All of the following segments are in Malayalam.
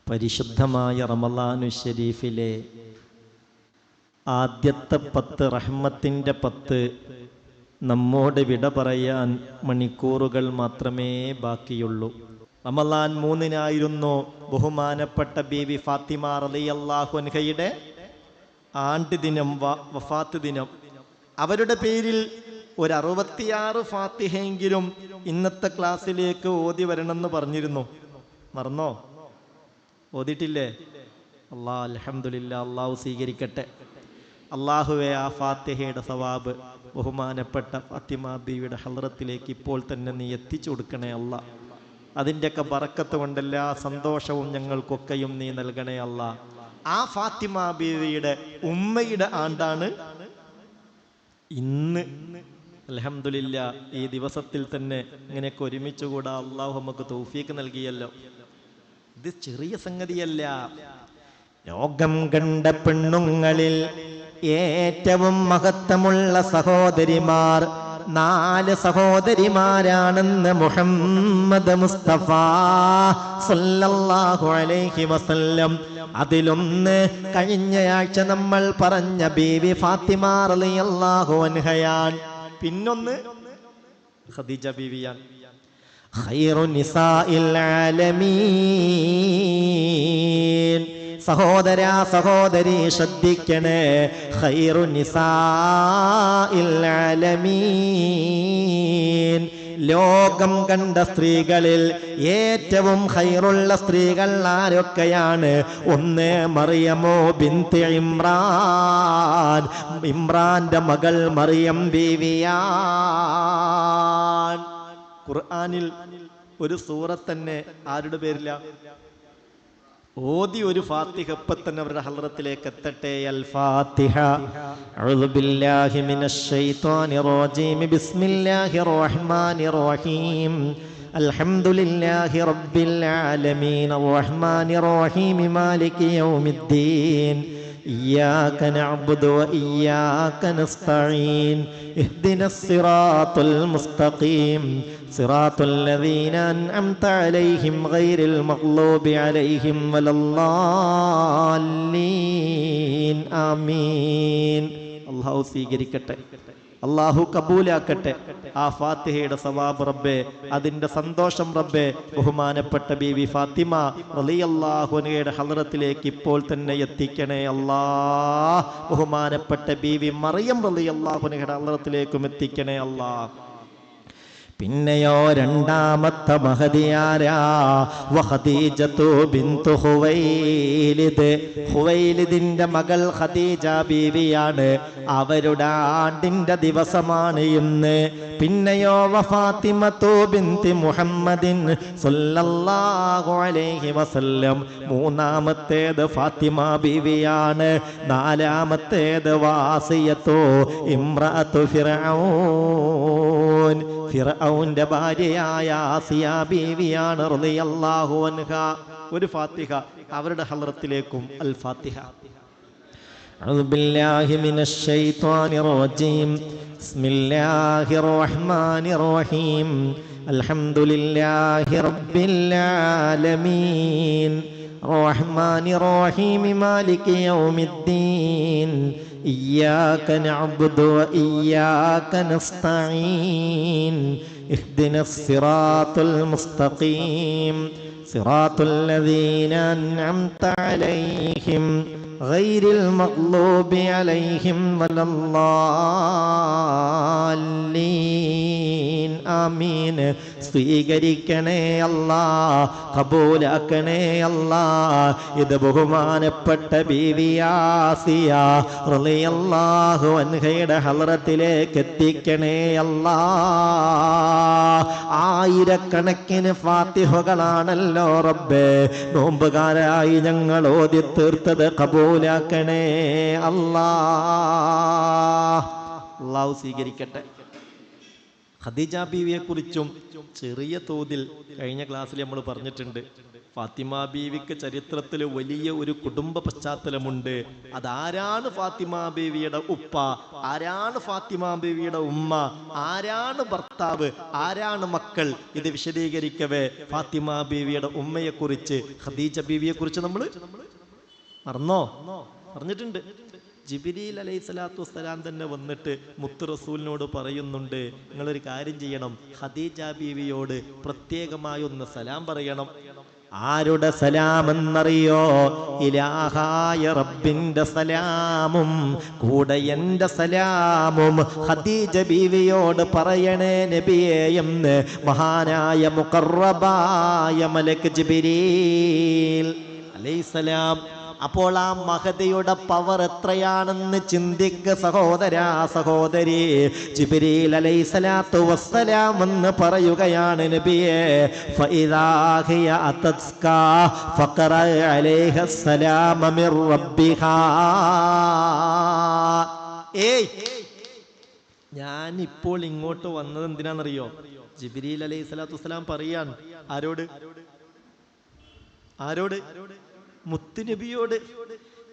പരിശുദ്ധമായ റമളാനു ശരീഫിലെ ആദ്യത്തെ 10 റഹ്മത്തിൻ്റെ 10 നമ്മോട് വിട പറയാൻ മണിക്കൂറുകൾ മാത്രമേ ബാക്കിയുള്ളൂ. റമളാൻ 3-നായിരുന്നു ബഹുമാനപ്പെട്ട ബീവി ഫാത്തിമ റളിയല്ലാഹു അൻഹയുടെ ആണ്ട് ദിനം, വഫാത്ത് ദിനം. അവരുടെ പേരിൽ ഒരു 66 ഫാത്തിഹയെങ്കിലും ഇന്നത്തെ ക്ലാസ്സിലേക്ക് ഓതി വരണമെന്ന് പറഞ്ഞിരുന്നു. മറന്നോ? ഓതിട്ടില്ലേ? അൽഹംദുലില്ലാ, അള്ളാഹു സ്വീകരിക്കട്ടെ. അള്ളാഹുവെ, ആ ഫാത്തിഹയുടെ സവാബ് ബഹുമാനപ്പെട്ട ഫാത്തിമ ബീവിയുടെ ഹളറത്തിലേക്ക് ഇപ്പോൾ തന്നെ നീ എത്തിച്ചു കൊടുക്കണേ അല്ലാ. അതിൻ്റെയൊക്കെ ബറക്കത്ത് കൊണ്ടെല്ലാ സന്തോഷവും ഞങ്ങൾക്കൊക്കെയും നീ നൽകണേ അല്ലാ. ആ ഫാത്തിമ ബീവിയുടെ ഉമ്മയുടെ ആണ്ടാണ് ഇന്ന്. അൽഹംദുലില്ലാ, ഈ ദിവസത്തിൽ തന്നെ ഇങ്ങനെയൊക്കെ ഒരുമിച്ചുകൂടാ അള്ളാഹു നമുക്ക് തൗഫീക്ക് നൽകിയല്ലോ. ഇത് ചെറിയ സംഗതിയല്ല. ലോകം കണ്ട പെണ്ണുങ്ങളിൽ ഏറ്റവും മഹത്വമുള്ള സഹോദരിമാർ 4 സഹോദരിമാരാണെന്ന് മുഹമ്മദ് മുസ്തഫ സല്ലല്ലാഹു അലൈഹി വസല്ലം. അതിലൊന്ന് കഴിഞ്ഞയാഴ്ച നമ്മൾ പറഞ്ഞ ബീവി ഫാത്തിമ റളിയല്ലാഹു അൻഹയാൻ. പിന്നൊന്ന് ഖദീജ ബീവിയാണ്. ഖൈറു നിസാഇൽ ആലമീൻ. സഹോദരാ സഹോദരി ശ്രദ്ധിക്കണേ. ഖൈറു നിസാഇൽ ആലമീൻ. ലോകം കണ്ട സ്ത്രീകളിൽ ഏറ്റവും ഖൈറുള്ള സ്ത്രീകൾ ആരൊക്കെയാണ്? ഒന്ന് മറിയമോ ബിൻത് ഇമ്രാൻ. ഇമ്രാന്റെ മകൾ മറിയം ബീവിയാൻ. ഖുർആനിൽ ഒരു സൂറത്ത് തന്നെ ആരുടെ പേരില്ല? ഓതി ഒരു ഫാത്തിഹ ഇപ്പം തന്നെ അവരുടെ ഹളറത്തിലേക്ക് എത്തട്ടെ. അൽ ഫാത്തിഹ. അഊദു ബില്ലാഹി മിനശ് ശൈത്വാനിർ റജീം. ബിസ്മില്ലാഹിർ റഹ്മാനിർ റഹീം. അൽഹംദുലില്ലാഹി റബ്ബിൽ ആലമീൻ. അർറഹ്മാനിർ റഹീം. മാലികി യൗമിദ്ദീൻ. ഇയ്യാക നഅ്ബുദു വ ഇയ്യാക നസ്തഈൻ. ഇഹ്ദിനസ് സിറാത്തുൽ മുസ്തഖീം. സിറാത്തുൽ ലദീന അൻഅംത അലൈഹിം ഗൈറിൽ മഗ്ലൂബി അലൈഹിം വലദ്ദാല്ലീൻ. ആമീൻ. അല്ലാഹു സ്വീകരിക്കട്ടെ, അല്ലാഹു കബൂലാക്കട്ടെ. ആ ഫാത്തിഹയുടെ സവാബ് റബ്ബേ, അതിൻ്റെ സന്തോഷം റബ്ബേ, ബഹുമാനപ്പെട്ട ബീവി ഫാത്തിമ റളിയല്ലാഹു അൻഹയുടെ ഹളറത്തിലേക്ക് ഇപ്പോൾ തന്നെ എത്തിക്കണേ അല്ലാ. ബഹുമാനപ്പെട്ട ബീവി മറിയം റളിയല്ലാഹു അൻഹയുടെ ഹളറത്തിലേക്കും എത്തിക്കണേ അല്ലാ. പിന്നെയോ രണ്ടാമത്തെ മഹദിയാരാ? ഖദീജത്തു ബിൻതു ഖുവൈലിദ്. ഖുവൈലിദിന്റെ മകൾ ഖദീജ ബീവിയാണ്. അവരുടെ ആണ്ടിന്റെ ദിവസമാണ് ഇന്ന്. പിന്നെയോ ഫാത്തിമത്തു ബിൻതി മുഹമ്മദിൻ സല്ലല്ലാഹു അലൈഹി വസല്ലം. മൂന്നാമത്തേത് ഫാത്തിമ ബീവിയാണ്. നാലാമത്തേത് വാസിയത്തു ഇംറഅത്തു ഫിർഔൻ. ഫിർഔന്റെ ഭാര്യയായ ആസിയ ബീവിയാണ് റളിയല്ലാഹു അൻഹ. ഒരു ഫാത്തിഹ അവരുടെ ഹളറത്തിലേക്കും. അൽ ഫാത്തിഹ. അഊദു ബില്ലാഹി മിനശ് ശൈത്വാനിർ റജീം. ബിസ്മില്ലാഹിർ റഹ്മാനിർ റഹീം. അൽഹംദുലില്ലാഹി റബ്ബിൽ ആലമീൻ. റഹ്മാനിർ റഹീം. മാലികി യൗമിദ്ദീൻ. إياك نعبد وإياك نستعين. اهدنا الصراط المستقيم. صراط الذين أنعمت عليهم غير المغلوب عليهم ولا الضالين. ആമീൻ. സ്വീകരിക്കണേ അല്ലാ, കബൂലാക്കണേ അല്ലാ. ഇത് ബഹുമാനപ്പെട്ട ബീവി ആസിയ റളിയല്ലാഹു അൻഹയുടെ ഹളറത്തിലേക്ക് എത്തിക്കണേ അല്ലാ. ആയിരക്കണക്കിന് ഫാത്തിഹകളാണല്ലോ റബ്ബേ നോമ്പുകാരായി ഞങ്ങൾ ഓതി തീർത്തത്. കബൂലാക്കണേ അല്ലാ. അല്ലാഹു സ്വീകരിക്കട്ടെ. ഖദീജ ബീവിയെ കുറിച്ചും ചെറിയ തോതിൽ കഴിഞ്ഞ ക്ലാസ്സിൽ നമ്മൾ പറഞ്ഞിട്ടുണ്ട്. ഫാത്തിമ ബീവിക്ക് ചരിത്രത്തിൽ വലിയ ഒരു കുടുംബ പശ്ചാത്തലമുണ്ട്. അതാരാണ് ഫാത്തിമ ബീവിയുടെ ഉപ്പ, ആരാണ് ഫാത്തിമ ബീവിയുടെ ഉമ്മ, ആരാണ് ഭർത്താവ്, ആരാണ് മക്കൾ, ഇത് വിശദീകരിക്കവേ ഫാത്തിമ ബീവിയുടെ ഉമ്മയെ കുറിച്ച്, ഖദീജ ബീവിയെ കുറിച്ച് നമ്മൾ മറന്നോ? പറഞ്ഞിട്ടുണ്ട്. ജിബ്രീൽ അലൈഹി സ്വലാത്തു വസ്സലാം തന്നെ വന്നിട്ട് മുത്ത് റസൂലിനോട് പറയുന്നുണ്ട്, നിങ്ങളൊരു കാര്യം ചെയ്യണം, ഖദീജ ബീവിയോട് പ്രത്യേകമായി ഒന്ന് സലാം പറയണം. ആരുടെ സലാമെന്നറിയോ? ഇലാഹായ റബ്ബിന്റെ സലാമും കൂടെ എന്റെ സലാമും ഖദീജ ബീവിയോട് പറയണേ നബിയേ എന്ന് മഹാനായ മുഖറബായ മലക്ക് ജിബ്രീൽ അലൈഹിസ്സലാം. അപ്പോൾ ആ മഹദിയുടെ പവർ എത്രയാണെന്ന് ചിന്തിക്ക് സഹോദരാ സഹോദരി. ജിബ്രീൽ അലൈഹിസ്സലാത്തു വസ്സലാം എന്ന് പറയുകയാണ്, നബിയേ ഫഇദാ ഹിയ അതസ്ക ഫഖറ അലൈഹ സലാമ മിർ റബ്ബിഹാ. ഞാൻ ഇപ്പോൾ ഇങ്ങോട്ട് വന്നത് എന്തിനാണെന്നറിയോ? ജിബ്രീൽ അലൈഹിസ്സലാത്തു വസ്സലാം പറയാൻ ആരോട്? മുത്തുനബിയോട്.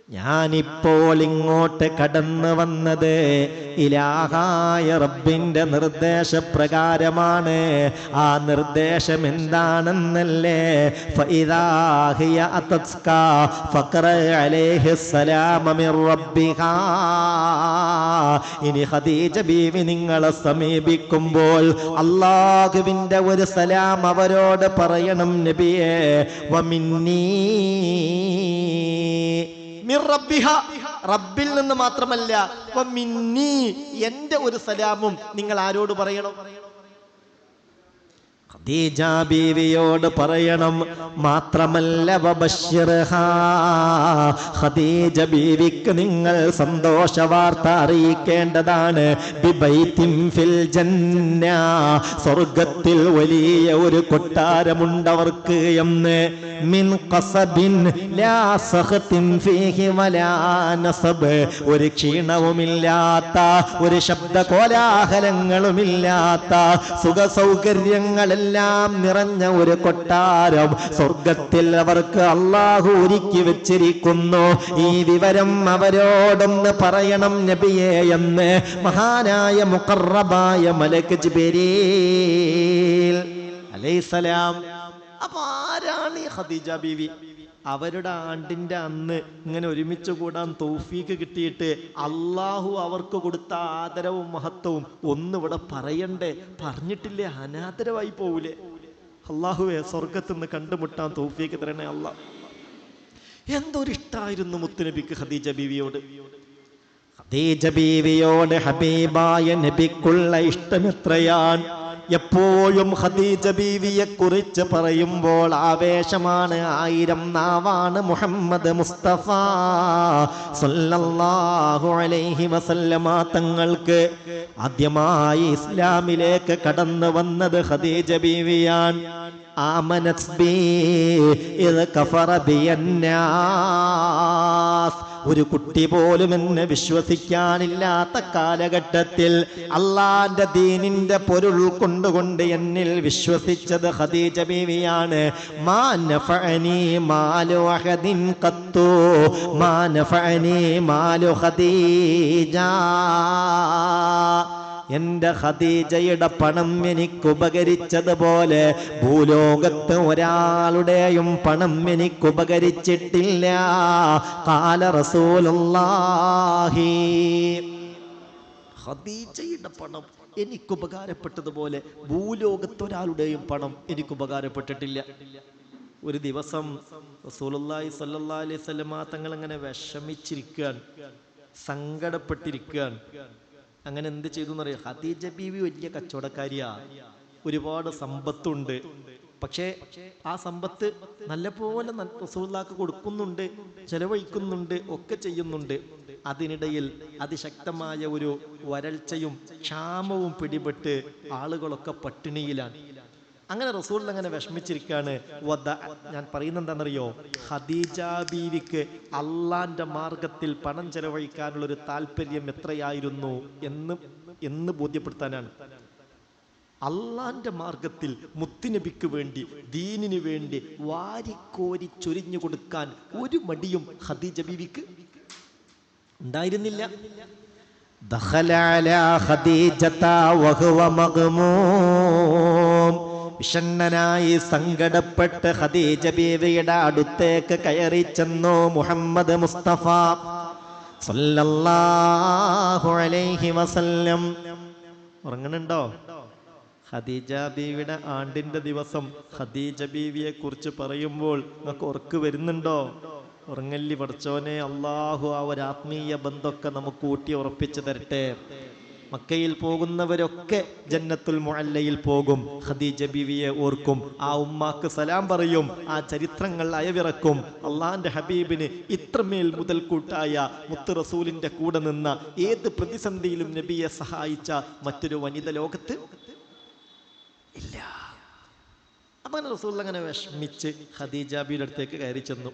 ഞാനിപ്പോൾ ഇങ്ങോട്ട് കടന്നു വന്നത് ഇലാഹായ റബ്ബിന്റെ നിർദ്ദേശപ്രകാരമാണ്. ആ നിർദ്ദേശം എന്താണെന്നല്ലേ? ഫഇദാ ഹിയ അതസ്ക ഫഖറ അലൈഹി സലാമ മിർ റബ്ബിഹാ. ഇനി ഖദീജ ബീവി നിങ്ങളെ സമീപിക്കുമ്പോൾ അല്ലാഹുവിന്റെ ഒരു സലാം അവരോട് പറയണം നബിയേ. വമിന്നീ റബ്ബിൽ നിന്ന് മാത്രമല്ല, എന്റെ ഒരു സലാമും നിങ്ങൾ ആരോട് പറയണം? ഖദീജ ബീവിയോട് പറയണം. മാത്രമല്ല വബശ്ശിർഹാ, ഖദീജ ബീവിക്ക് നിങ്ങൾ സന്തോഷ വാർത്ത അറിയിക്കേണ്ടതാണ്. ബിബൈത്തിൻ ഫിൽ ജന്ന, സ്വർഗ്ഗത്തിൽ വലിയ ഒരു കൊട്ടാരമുണ്ടവർക്ക് എന്ന്. മിൻ ഖസബിൻ ലാ സഖത്തിൻ ഫീഹി വലാ നസബ്, ഒരു ക്ഷീണവുമില്ലാത്ത, ഒരു ശബ്ദ കോലാഹലങ്ങളുമില്ലാത്ത, സുഖ സൗകര്യങ്ങളെല്ലാം നിറഞ്ഞ ഒരു കൊട്ടാരം സ്വർഗത്തിൽ അവർക്ക് അല്ലാഹു ഒരുക്കി വെച്ചിരിക്കുന്നു. ഈ വിവരം അവരോടൊന്ന് പറയണം നബിയേ എന്ന് മഹാനായ മുഖറബായ മലക്ക് ജിബ്രീൽ അലൈഹിസ്സലാം. അപ്പൊ ആരാണ് ഈ ഖദീജ ബീവി? അവരുടെ ആണ്ടിന്റെ അന്ന് ഇങ്ങനെ ഒരുമിച്ച് കൂടാൻ തൗഫീക്ക് കിട്ടിയിട്ട് അള്ളാഹു അവർക്ക് കൊടുത്ത ആദരവും മഹത്വവും ഒന്നിവിടെ പറയണ്ടേ? പറഞ്ഞിട്ടില്ലേ? അനാദരവായി പോവൂലേ? അള്ളാഹുവെ സ്വർഗത്തുനിന്ന് കണ്ടുമുട്ടാൻ തൗഫീക്ക് തരണേ അല്ലാ. എന്തൊരിഷ്ടായിരുന്നു മുത്തുനബിക്ക് ഖദീജ ബീവിയോട്. ഖദീജ ബീവിയോട് ഹബീബായ നബിക്കുള്ള ഇഷ്ടം എത്രയാണ്! എപ്പോഴും ഖദീജ ബീവിയെ കുറിച്ച് പറയുമ്പോൾ ആവേശമാണ്, 1000 നാവാണ് മുഹമ്മദ് മുസ്തഫ സല്ലല്ലാഹു അലൈഹി വസല്ലമ തങ്ങൾക്ക്. ആദ്യമായി ഇസ്ലാമിലേക്ക് കടന്നു വന്നത് ഖദീജ ബീവിയാണ്. ആമനത് ബി ഇദ് കഫറ ബിയന്നാസ്, ഒരു കുട്ടി പോലും എന്നെ വിശ്വസിക്കാനില്ലാത്ത കാലഘട്ടത്തിൽ അള്ളാന്റെ ദീനിന്റെ പൊരുൾ കൊണ്ടുകൊണ്ട് എന്നിൽ വിശ്വസിച്ചത് ഖദീജ ബീവിയാണ്. മാ നഫഅനി മാലു അഹദിൻ ഖത്തു മാ നഫഅനി മാലു ഖദീജ. എന്റെ ഖദീജയുടെ പണം എനിക്ക് ഉപകരിച്ചതുപോലെ ഭൂലോകത്ത് ഒരാളുടെയും പണം എനിക്ക് ഉപകരിച്ചിട്ടില്ല. ഖാല റസൂലുള്ളാഹി. ഖദീജയുടെ പണം എനിക്ക് ഉപകാരപ്പെട്ടതുപോലെ ഭൂലോകത്ത് ഒരാളുടെയും പണം എനിക്ക് ഉപകാരപ്പെട്ടിട്ടില്ല. ഒരു ദിവസം റസൂലുള്ളാഹി സ്വല്ലല്ലാഹു അലൈഹി വസല്ലമ തങ്ങൾ അങ്ങനെ വിഷമിച്ചിരിക്കുകയാണ്, സങ്കടപ്പെട്ടിരിക്കുകയാണ്. അങ്ങനെ എന്ത് ചെയ്തു എന്നറിയാം? ഖദീജ ബീവി വലിയ കച്ചവടക്കാരിയാ, ഒരുപാട് സമ്പത്തുണ്ട്. പക്ഷേ ആ സമ്പത്ത് നല്ലപോലെ റസൂലുള്ളാഹിക്ക് കൊടുക്കുന്നുണ്ട്, ചെലവഴിക്കുന്നുണ്ട്, ഒക്കെ ചെയ്യുന്നുണ്ട്. അതിനിടയിൽ അതിശക്തമായ ഒരു വരൾച്ചയും ക്ഷാമവും പിടിപെട്ട് ആളുകളൊക്കെ പട്ടിണിയിലാണ്. അങ്ങനെ റസൂൽ അങ്ങനെ വിഷമിച്ചിരിക്കുകയാണ്. ഞാൻ പറയുന്നത് എന്താണെന്നറിയോ? ഖദീജ ബീവിക്ക് അള്ളാന്റെ മാർഗത്തിൽ പണം ചെലവഴിക്കാനുള്ള ഒരു താല്പര്യം എത്രയായിരുന്നു എന്ന് ബോധ്യപ്പെടുത്താനാണ്. അള്ളാന്റെ മാർഗത്തിൽ മുത്തുനബിക്ക് വേണ്ടി ദീനിന് വേണ്ടി വാരിക്കോരി ചൊരിഞ്ഞു കൊടുക്കാൻ ഒരു മടിയും ഖദീജ ബീവിക്ക് ഉണ്ടായിരുന്നില്ല. ദഖല അലാ ഖദീജത വഹുവ മഗ്മൂം. വിഷണ്ണനായി സങ്കടപ്പെട്ട് ഖദീജ ബീവിയുടെ അടുത്തേക്ക് കയറി ചെന്നു മുഹമ്മദ് മുസ്തഫ സല്ലല്ലാഹു അലൈഹി വസല്ലം. ഉറങ്ങണുണ്ടോ? ഖദീജ ബീവിയുടെ ആണ്ടിന്റെ ദിവസം ഖദീജ ബീവിയെ കുറിച്ച് പറയുമ്പോൾ നമുക്ക് ഉറക്ക് വരുന്നുണ്ടോ? ഉറങ്ങല്ലി പഠിച്ചോനെ. അള്ളാഹു ആ ഒരു ആത്മീയ ബന്ധമൊക്കെ നമുക്ക് ഊട്ടി ഉറപ്പിച്ചു തരട്ടെ. മക്കയിൽ പോകുന്നവരൊക്കെ ജന്നത്തുൽ മുഅല്ലയിൽ പോകും, ഖദീജ ബീവിയെ ഓർക്കും, ആ ഉമ്മാക്ക് സലാം പറയും, ആ ചരിത്രങ്ങൾ അയവിറക്കും. അള്ളാന്റെ ഹബീബിന് ഇത്രമേൽ മുതൽക്കൂട്ടായ മുത്ത് റസൂലിന്റെ കൂടെ നിന്ന, ഏത് പ്രതിസന്ധിയിലും നബിയെ സഹായിച്ച മറ്റൊരു വനിത ലോകത്ത് ഇല്ല. അങ്ങനെ റസൂൽ അങ്ങനെ വിഷമിച്ച് ഖദീജ ബീവിയുടെ അടുത്തേക്ക് കയറി ചെന്നു.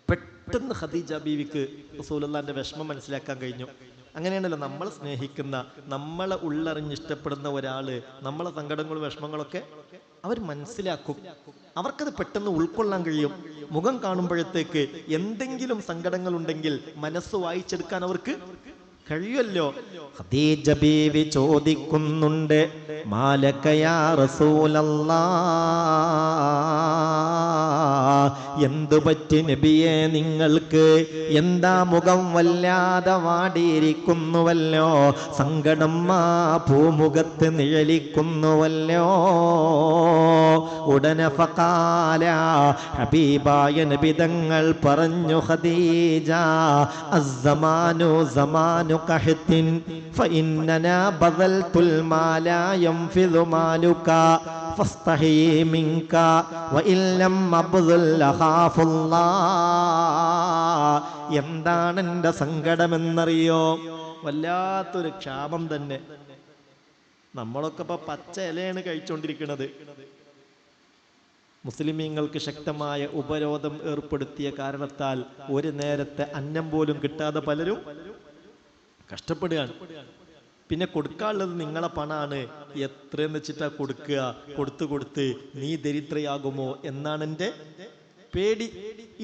പെട്ടെന്ന് ഖദീജ ബീവിക്ക് റസൂലുള്ളാഹിന്റെ വിഷമം മനസ്സിലാക്കാൻ കഴിഞ്ഞു. അങ്ങനെയാണല്ലോ നമ്മൾ സ്നേഹിക്കുന്ന, നമ്മളെ ഉള്ളറിഞ്ഞിഷ്ടപ്പെടുന്ന ഒരാള് നമ്മളെ സങ്കടങ്ങളും വിഷമങ്ങളൊക്കെ അവർ മനസ്സിലാക്കും. അവർക്കത് പെട്ടെന്ന് ഉൾക്കൊള്ളാൻ കഴിയും. മുഖം കാണുമ്പോഴത്തേക്ക് എന്തെങ്കിലും സങ്കടങ്ങൾ ഉണ്ടെങ്കിൽ മനസ്സ് വായിച്ചെടുക്കാൻ അവർക്ക് കഴിയുമല്ലോ. ഖദീജ ബീവി ചോദിക്കുന്നുണ്ട്, മാലക യാ റസൂലല്ലാഹ്, എന്തു പറ്റി നബിയെ നിങ്ങൾക്ക്? എന്താ മുഖം വല്ലാതെ വാടിയിരിക്കുന്നുവല്ലോ, സങ്കടം ആ പൂമുഖത്ത് നിഴലിക്കുന്നുവല്ലോ. ഉടനെ ഫഖാല, ഹബീബായ നബി തങ്ങൾ പറഞ്ഞു, ഖദീജ അസ്സമാനു സമാനു ഖഹ്തിൻ ഫഇന്നനാ ബദൽതുൽ മാലാ യൻഫിദു മാലുക ഫസ്തഹി മിൻക വഇല്ലം അബ്ദുൽ ഖാഫുല്ലാഹ്. എന്താണ് എൻ്റെ സങ്കടമെന്നറിയോ? വല്ലാത്തൊരു ക്ഷാമം തന്നെ. നമ്മളൊക്കെ ഇപ്പൊ പച്ച ഇലയാണ് കഴിച്ചുകൊണ്ടിരിക്കുന്നത്. മുസ്ലിമീങ്ങൾക്ക് ശക്തമായ ഉപരോധം ഏർപ്പെടുത്തിയ കാരണത്താൽ ഒരു നേരത്തെ അന്നം പോലും കിട്ടാതെ പലരും കഷ്ടപ്പെടുകയാണ്. പിന്നെ കൊടുക്കാനുള്ളത് നിങ്ങളെ പണാണ്, എത്രയെന്ന് വെച്ചിട്ടാ കൊടുക്കുക? കൊടുത്ത് നീ ദരിദ്രയാകുമോ എന്നാണ് എൻ്റെ പേടി.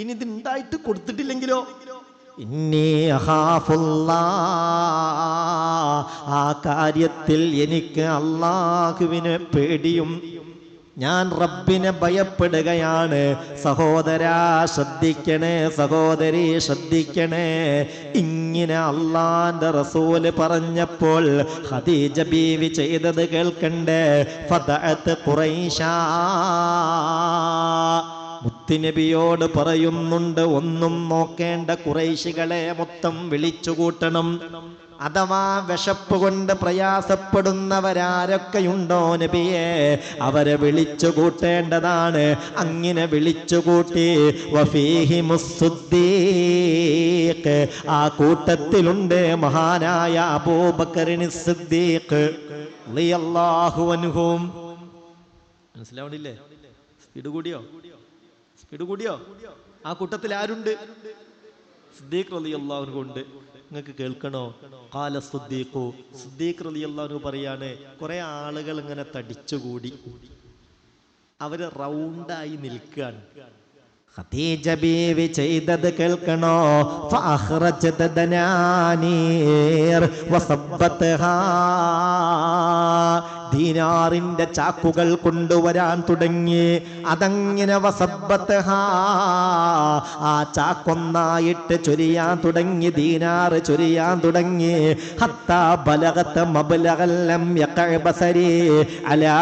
ഇനി ഇത് ഉണ്ടായിട്ട് കൊടുത്തിട്ടില്ലെങ്കിലോ? ഇന്നി അഖാഫുല്ലാഹ്, ആ കാര്യത്തിൽ എനിക്ക് അല്ലാഹുവിനെ പേടിയും, ഞാൻ റബ്ബിനെ ഭയപ്പെടുകയാണ്. സഹോദരാ ശ്രദ്ധിക്കണേ, സഹോദരി ശ്രദ്ധിക്കണേ. ഇങ്ങനെ അള്ളാന്റെ റസൂല് പറഞ്ഞപ്പോൾ ഖദീജ ബീവി ചെയ്തത് കേൾക്കണ്ടേ? ഫദഅത് ഖുറൈശാ, മുത്തുനബിയോട് പറയുന്നുണ്ട്, ഒന്നും നോക്കേണ്ട, ഖുറൈശികളെ മൊത്തം വിളിച്ചുകൂട്ടണം. അഥവാ വിശപ്പ് കൊണ്ട് പ്രയാസപ്പെടുന്നവരാരൊക്കെയുണ്ടോ നബിയെ, അവരെ വിളിച്ചു കൂട്ടേണ്ടതാണ്. അങ്ങനെ വിളിച്ചുകൂട്ടി. വഫീഹിമുസ് സിദ്ദീഖ്, ആ കൂട്ടത്തിലുണ്ട് മഹാനായ അബൂബക്കറിന് സിദ്ദീഖ് റളിയല്ലാഹു അൻഹു. മനസ്സിലാവണില്ലേ? സ്പീഡ് കൂടിയോ? ആ കൂട്ടത്തിൽ ആരുണ്ട്? സിദ്ദീഖ് റളിയല്ലാഹു അൻഹു ഉണ്ട്. നിങ്ങൾക്ക് കേൾക്കണോ? ഖാല സിദ്ദീഖു, സിദ്ദീഖ് റളിയല്ലാഹു അൻഹു പറയാണ്, കുറെ ആളുകൾ ഇങ്ങനെ തടിച്ചുകൂടി, അവര് റൗണ്ടായി നിൽക്കുകയാണ്. ഖദീജ ബീവി ചെയ്തത് കേൾക്കണോ? ഫഅഖ്റജത ദനാനീർ വസബ്ബത്ഹാ, ദീനാറിന്റെ ചാക്കുകൾ കൊണ്ടുവരാൻ തുടങ്ങി. അതങ്ങനെ വസബ്ബത്ഹാ, ആ ചാക്കൊന്നായിട്ട് ചൊരിയാൻ തുടങ്ങി, ദീനാറ് ചൊരിയാൻ തുടങ്ങി. ഹത്താ ബലഗത മബ്ലഗൻ ലം യഖഅ ബസരി അലാ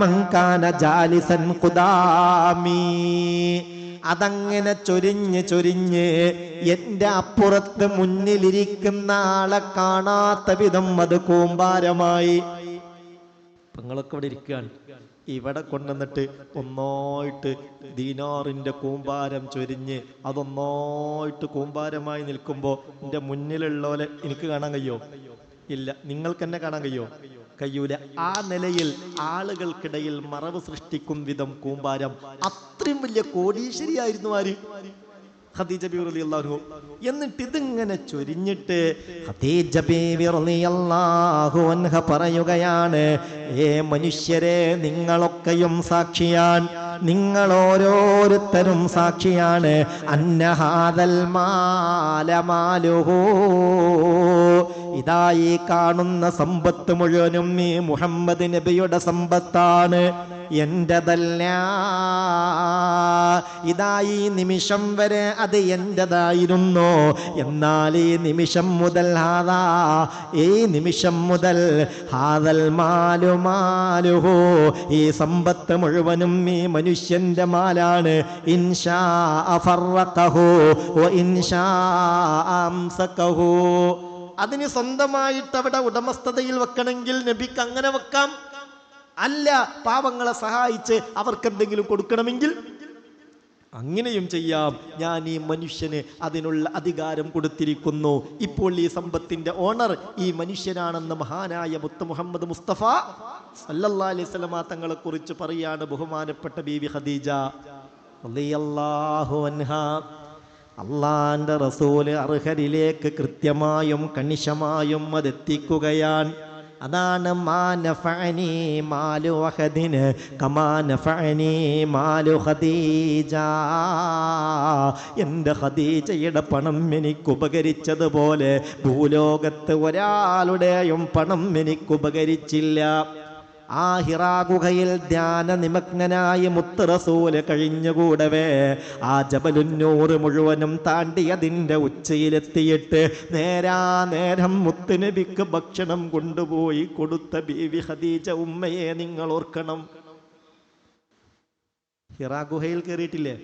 മൻ കാന ജാലിസൻ ഖുദാമി. അതങ്ങനെ ചൊരിഞ്ഞ് എന്റെ അപ്പുറത്ത് മുന്നിലിരിക്കുന്ന ആളെ കാണാത്ത വിധം അത് കൂമ്പാരമായി. നിങ്ങളൊക്കെ ഇവിടെ ഇരിക്കുകയാണ്, ഇവിടെ കൊണ്ടുവന്നിട്ട് ഒന്നായിട്ട് ദീനാറിന്റെ കൂമ്പാരം ചൊരിഞ്ഞ് അതൊന്നായിട്ട് കൂമ്പാരമായി നിൽക്കുമ്പോൾ എൻ്റെ മുന്നിലുള്ളവരെ എനിക്ക് കാണാൻ കഴിയോ? ഇല്ല. നിങ്ങൾക്ക് എന്നെ കാണാൻ കഴിയോ? കഴിയൂല. ആ നിലയിൽ ആളുകൾക്കിടയിൽ മറവ് സൃഷ്ടിക്കും വിധം കൂമ്പാരം. അത്രയും വലിയ കോടീശ്വരിയായിരുന്നു ആര്? ഖദീജ ബീവി റളിയല്ലാഹു. എന്നിട്ട് ഇതിങ്ങനെ ചൊരിഞ്ഞിട്ട് ഖദീജ ബീവി റളിയല്ലാഹു അൻഹ പറയുകയാണ്, ഏ മനുഷ്യരെ, നിങ്ങളൊക്കെയും സാക്ഷിയാണ്, നിങ്ങൾ ഓരോരുത്തരും സാക്ഷിയാണ്. അന്നഹാദൽ മാലമാലുഹു, ഇതാ ഈ കാണുന്ന സമ്പത്ത് മുഴുവനും ഈ മുഹമ്മദ് നബിയുടെ സമ്പത്താണ്, എന്റേതല്ല. ഇതാ ഈ നിമിഷം വരെ അത് എന്റേതായിരുന്നു. എന്നാൽ ഈ നിമിഷം മുതൽ ഈ നിമിഷം മുതൽ ഹാദൽ മാലു മാലുഹു, ഈ സമ്പത്ത് മുഴുവനും ഈ മനുഷ്യന്റെ മാലാണ്. ഇൻഷാ ഫറഖഹു വ ഇൻഷാ അംസകഹു. അതിന് സ്വന്തമായിട്ട് അവിടെ ഉടമസ്ഥതയിൽ വെക്കണമെങ്കിൽ നബിക്ക് അങ്ങനെ വെക്കാം. അല്ല, പാവങ്ങളെ സഹായിച്ച് അവർക്ക് എന്തെങ്കിലും കൊടുക്കണമെങ്കിൽ അങ്ങനെയും ചെയ്യാം. ഞാൻ ഈ മനുഷ്യന് അതിനുള്ള അധികാരം കൊടുത്തിരിക്കുന്നു. ഇപ്പോൾ ഈ സമ്പത്തിന്റെ ഓണർ ഈ മനുഷ്യനാണെന്ന് മഹാനായ മുത്ത് മുഹമ്മദ് മുസ്തഫ സല്ലല്ലാഹു അലൈഹി വസല്ലമ തങ്ങളെ കുറിച്ച് പറയാണ് ബഹുമാനപ്പെട്ട ബീവി ഖദീജ റളിയല്ലാഹു അൻഹാ. അള്ളാന്റെ റസൂല് അർഹരിലേക്ക് കൃത്യമായും കണിശമായും അതെത്തിക്കുകയാണ്. അതാണ് മാ നഫഅനി മാലു വഹദിന് കമാ നഫഅനി മാലു ഖദീജ. എൻ്റെ ഖദീജയുടെ പണം എനിക്ക് ഉപകരിച്ചതുപോലെ ഭൂലോകത്ത് ഒരാളുടെയും പണം എനിക്ക് ഉപകരിച്ചില്ല. ആ ഹിറാ ഗുഹയിൽ ധ്യാന നിമഗ്നനായി മുത്ത് റസൂല് കഴിഞ്ഞുകൂടവേ ആ ജബലുന്നൂർ മുഴുവനും താണ്ടി അതിൻ്റെ ഉച്ചയിലെത്തിയിട്ട് നേരം മുത്ത് നബിക്ക് ഭക്ഷണം കൊണ്ടുപോയി കൊടുത്ത ബീവി ഖദീജ ഉമ്മയെ നിങ്ങൾ ഓർക്കണം. ഹിറാ ഗുഹയിൽ കയറിയിട്ടില്ലേ?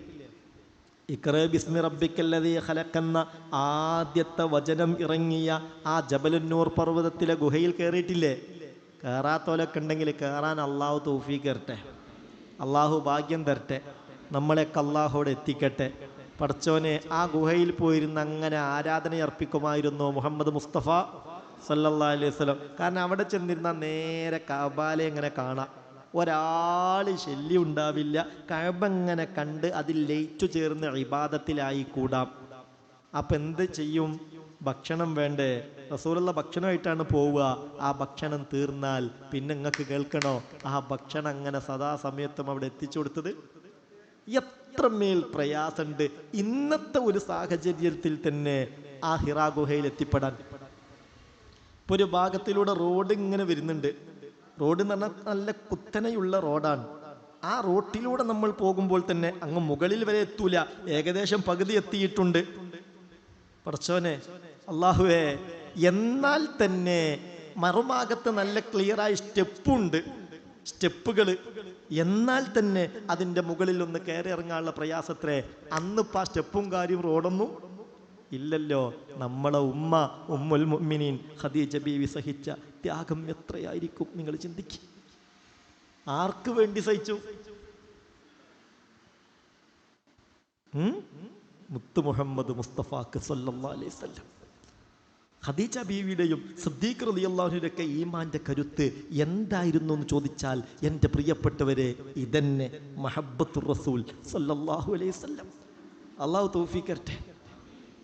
ഇഖ്റ ബിസ്മി റബ്ബിക്കല്ലദീ ഖലഖ് എന്ന ആദ്യത്തെ വചനം ഇറങ്ങിയ ആ ജബലുന്നൂർ പർവ്വതത്തിലെ ഗുഹയിൽ കയറിയിട്ടില്ലേ? കയറാത്തോലൊക്കെ ഉണ്ടെങ്കിൽ കയറാൻ അള്ളാഹു തൗഫീഖ് തരട്ടെ, അള്ളാഹു ഭാഗ്യം തരട്ടെ, നമ്മളെയൊക്കെ അള്ളാഹുവിടെ എത്തിക്കട്ടെ. പടച്ചോനെ, ആ ഗുഹയിൽ പോയിരുന്ന് അങ്ങനെ ആരാധന അർപ്പിക്കുമായിരുന്നു മുഹമ്മദ് മുസ്തഫ സല്ലല്ലാഹു അലൈഹി വസല്ലം. കാരണം അവിടെ ചെന്നിരുന്ന നേരെ കഅബയെ ഇങ്ങനെ കാണാം, ഒരാൾ ശല്യം ഉണ്ടാവില്ല. കഅബ ഇങ്ങനെ കണ്ട് അതിൽ ലയിച്ചു ചേർന്ന് ഇബാദത്തിലായി കൂടാം. അപ്പം എന്ത് ചെയ്യും? ഭക്ഷണം വേണ്ടേ? റസൂലുള്ള ഭക്ഷണമായിട്ടാണ് പോവുക. ആ ഭക്ഷണം തീർന്നാൽ പിന്നെ നിങ്ങൾക്ക് കേൾക്കണോ, ആ ഭക്ഷണം അങ്ങനെ സദാസമയത്തും അവിടെ എത്തിച്ചു കൊടുത്തത് എത്രമേൽ പ്രയാസമുണ്ട്. ഇന്നത്തെ ഒരു സാഹചര്യത്തിൽ തന്നെ ആ ഹിറാ ഗുഹയിൽ എത്തിപ്പെടാൻ ഇപ്പോൾ ഒരു ഭാഗത്തിലൂടെ റോഡ് ഇങ്ങനെ വരുന്നുണ്ട്. റോഡ് എന്ന് പറഞ്ഞാൽ നല്ല കുത്തനെയുള്ള റോഡാണ്. ആ റോട്ടിലൂടെ നമ്മൾ പോകുമ്പോൾ തന്നെ അങ്ങ് മുകളിൽ വരെ എത്തൂല, ഏകദേശം പകുതി എത്തിയിട്ടുണ്ട്. പടച്ചോനെ, അള്ളാഹുവേ, എന്നാൽ തന്നെ മറുഭാഗത്ത് നല്ല ക്ലിയറായ സ്റ്റെപ്പുകൾ, എന്നാൽ തന്നെ അതിൻ്റെ മുകളിൽ ഒന്ന് കയറി ഇറങ്ങാനുള്ള പ്രയാസത്രേ. അന്നിപ്പോൾ ആ സ്റ്റെപ്പും കാര്യം റോഡൊന്നും ഇല്ലല്ലോ. നമ്മളെ ഉമ്മുൽ മുഅ്മിനീൻ ഖദീജ ബീവി സഹിച്ച ത്യാഗം എത്രയായിരിക്കും നിങ്ങൾ ചിന്തിക്കുക. ആർക്ക് വേണ്ടി സഹിച്ചു? മുത്ത് മുഹമ്മദ് മുസ്തഫാക്ക് സല്ലല്ലാഹു അലൈഹി വസല്ലം. ഖദീജ ബീവിയുടെയും സിദ്ദീഖ് റളിയല്ലാഹുവിൻ്റെയൊക്കെ ഈമാന്റെ കരുത്ത് എന്തായിരുന്നു എന്ന് ചോദിച്ചാൽ, എൻ്റെ പ്രിയപ്പെട്ടവരെ, ഇതന്നെ മഹബ്ബത്തുർ റസൂൽ സല്ലല്ലാഹു അലൈഹി വസല്ലം. അള്ളാഹു തൗഫീഖ് തരട്ടെ.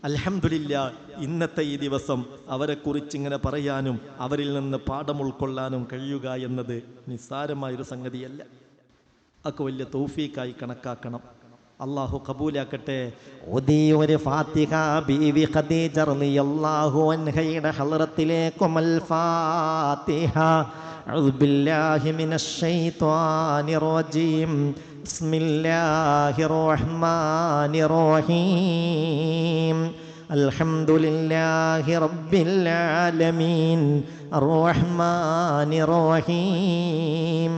അൽഹംദുലില്ലാ, ഇന്നത്തെ ഈ ദിവസം അവരെക്കുറിച്ച് ഇങ്ങനെ പറയാനും അവരിൽ നിന്ന് പാഠം ഉൾക്കൊള്ളാനും കഴിയുക എന്നത് നിസ്സാരമായൊരു സംഗതിയല്ല. അതൊക്കെ വലിയ തൗഫീഖായി കണക്കാക്കണം. അള്ളാഹു കബൂലാക്കട്ടെ. ഒരു ഫാത്തിഹ ബീവി ഖദീജ റളിയല്ലാഹു അൻഹയുടെ ഹളറത്തിലേക്കുമൽ ഫാത്തിഹ. അഊദു ബില്ലാഹി മിനശ് ശൈത്വാനിർ റജീം. ബിസ്മില്ലാഹിർ റഹ്മാനിർ റഹീം. അൽഹംദുലില്ലാഹി റബ്ബിൽ ആലമീൻ അർറഹ്മാനിർ റഹീം.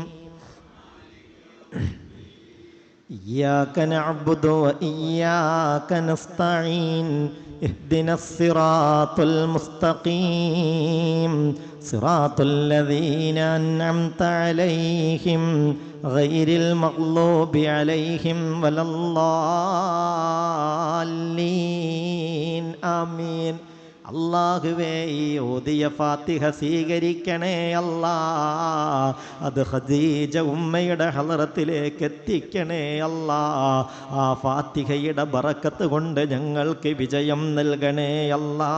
إياك نعبد وإياك نستعين اهدنا الصراط المستقيم صراط الذين أنعمت عليهم غير المغضوب عليهم ولا الضالين آمين. അല്ലാഹുവേ ഈ ഓതിയ ഫാത്തിഹ സ്വീകരിക്കണേ അല്ലാ. അത് ഖദീജ ഉമ്മയുടെ ഹളറത്തിലേക്ക് എത്തിക്കണേ അല്ലാ. ആ ഫാത്തിഹയുടെ ബറക്കത്ത് കൊണ്ട് ഞങ്ങൾക്ക് വിജയം നൽകണേ അല്ലാ.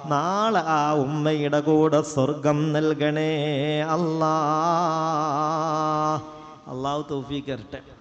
നാളെ ആ ഉമ്മയുടെ കൂടെ സ്വർഗം നൽകണേ അല്ലാ. അല്ലാഹു തൗഫീഖ് തരട്ടെ.